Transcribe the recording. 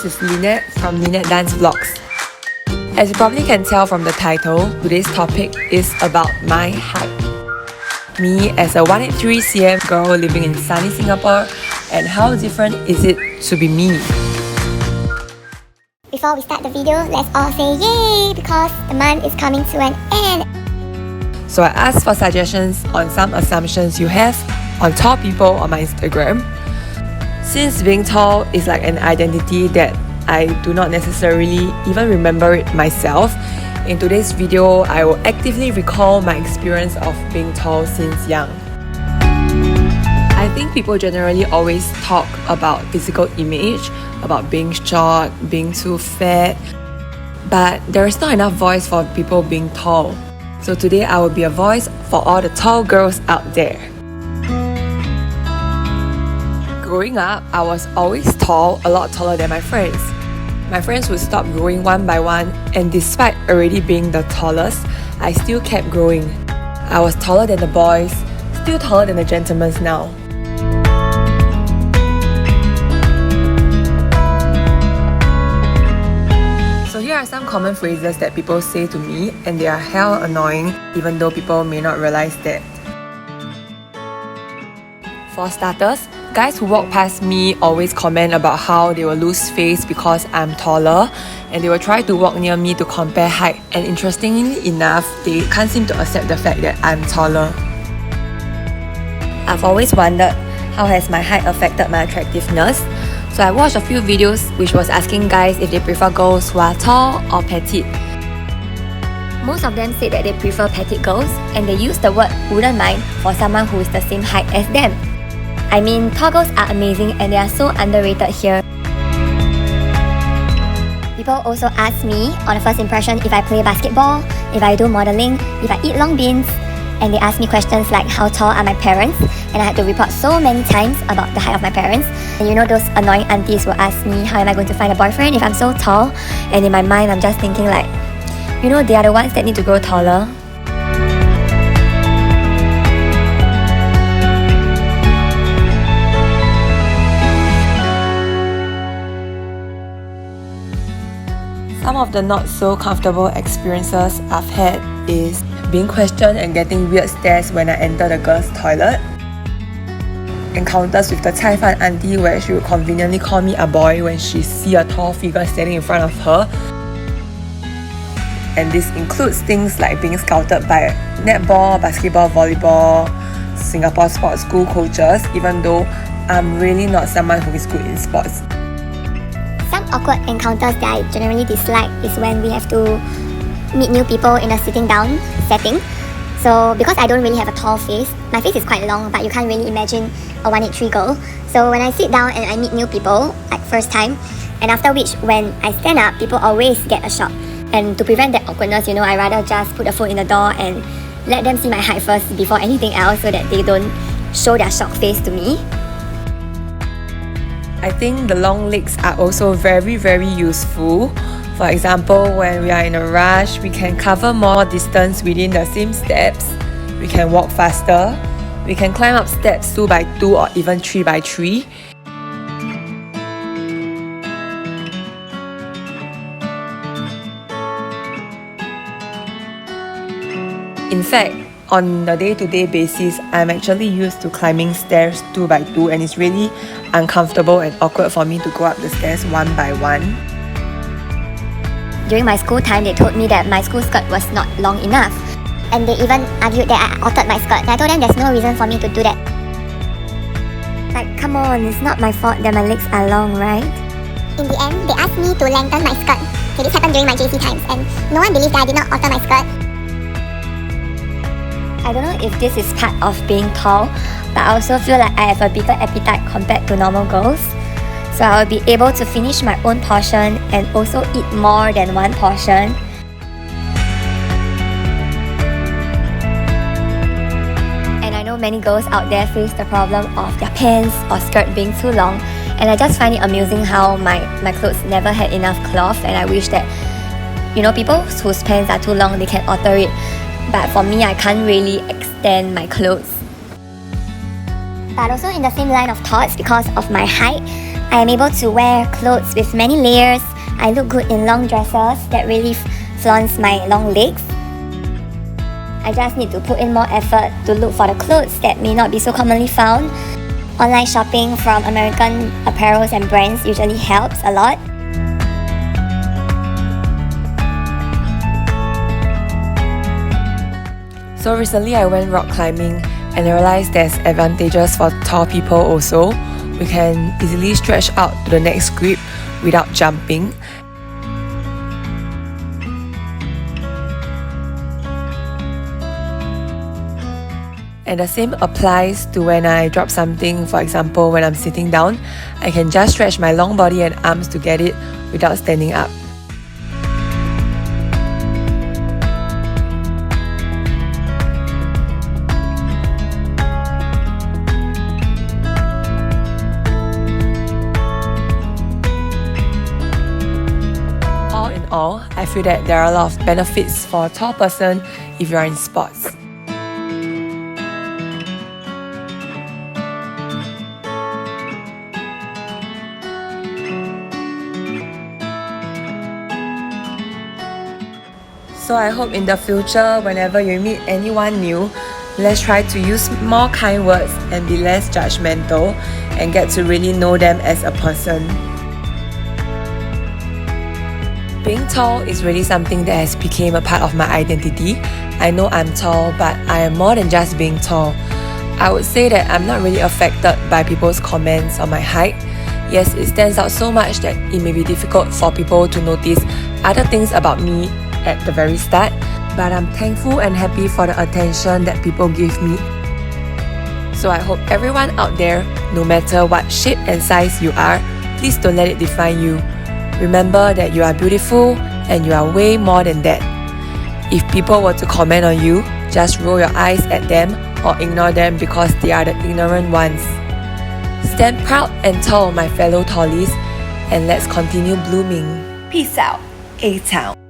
this is Lynette from Lynette Dance Vlogs. As you probably can tell from the title, today's topic is about my height. Me as a 183 cm girl living in sunny Singapore, and how different is it to be me? Before we start the video, let's all say yay because the month is coming to an end. So I asked for suggestions on some assumptions you have on tall people on my Instagram. Since being tall is like an identity that I do not necessarily even remember it myself, in today's video, I will actively recall my experience of being tall since young. I think people generally always talk about physical image, about being short, being too fat, but there is not enough voice for people being tall. So today I will be a voice for all the tall girls out there. Growing up, I was always tall, a lot taller than my friends. My friends would stop growing one by one, and despite already being the tallest, I still kept growing. I was taller than the boys, still taller than the gentlemen now. So here are some common phrases that people say to me, and they are hell annoying, even though people may not realize that. For starters, guys who walk past me always comment about how they will lose face because I'm taller, and they will try to walk near me to compare height, and interestingly enough, they can't seem to accept the fact that I'm taller. I've always wondered how has my height affected my attractiveness. So I watched a few videos which was asking guys if they prefer girls who are tall or petite. Most of them said that they prefer petite girls, and they use the word wouldn't mind for someone who is the same height as them. I mean, tall girls are amazing and they are so underrated here. People also ask me on a first impression if I play basketball, if I do modeling, if I eat long beans, and they ask me questions like how tall are my parents, and I had to report so many times about the height of my parents. And you know those annoying aunties will ask me how am I going to find a boyfriend if I'm so tall, and in my mind I'm just thinking like, you know, they are the ones that need to grow taller. Some of the not so comfortable experiences I've had is being questioned and getting weird stares when I enter the girls' toilet. Encounters with the Cai Fan auntie where she would conveniently call me a boy when she sees a tall figure standing in front of her. And this includes things like being scouted by netball, basketball, volleyball, Singapore sports school coaches, even though I'm really not someone who is good in sports. Some awkward encounters that I generally dislike is when we have to meet new people in a sitting down setting. So because I don't really have a tall face, my face is quite long, but you can't really imagine a 183 girl. So when I sit down and I meet new people, like first time, and after which when I stand up, people always get a shock. And to prevent that awkwardness, I rather just put a foot in the door and let them see my height first before anything else so that they don't show their shocked face to me. I think the long legs are also very, very useful. For example, when we are in a rush, we can cover more distance within the same steps. We can walk faster. We can climb up steps 2 by 2 or even 3 by 3. In fact, on a day-to-day basis, I'm actually used to climbing stairs 2 by 2, and it's really uncomfortable and awkward for me to go up the stairs 1 by 1. During my school time, they told me that my school skirt was not long enough. And they even argued that I altered my skirt. And I told them there's no reason for me to do that. Like, come on, it's not my fault that my legs are long, right? In the end, they asked me to lengthen my skirt. Okay, this happened during my JC times, and no one believed that I did not alter my skirt. I don't know if this is part of being tall, but I also feel like I have a bigger appetite compared to normal girls. So I will be able to finish my own portion and also eat more than one portion. And I know many girls out there face the problem of their pants or skirt being too long, and I just find it amusing how my clothes never had enough cloth, and I wish that people whose pants are too long, they can alter it. But for me, I can't really extend my clothes. But also in the same line of thoughts, because of my height, I am able to wear clothes with many layers. I look good in long dresses that really flaunts my long legs. I just need to put in more effort to look for the clothes that may not be so commonly found. Online shopping from American apparels and brands usually helps a lot. So recently I went rock climbing and I realized there's advantages for tall people also. We can easily stretch out to the next grip without jumping. And the same applies to when I drop something. For example, when I'm sitting down, I can just stretch my long body and arms to get it without standing up. All in all, I feel that there are a lot of benefits for a tall person if you are in sports. So I hope in the future, whenever you meet anyone new, let's try to use more kind words and be less judgmental and get to really know them as a person. Being tall is really something that has become a part of my identity. I know I'm tall, but I am more than just being tall. I would say that I'm not really affected by people's comments on my height. Yes, it stands out so much that it may be difficult for people to notice other things about me at the very start, but I'm thankful and happy for the attention that people give me. So I hope everyone out there, no matter what shape and size you are, please don't let it define you. Remember that you are beautiful and you are way more than that. If people were to comment on you, just roll your eyes at them or ignore them because they are the ignorant ones. Stand proud and tall, my fellow tallies, and let's continue blooming. Peace out, A-Town.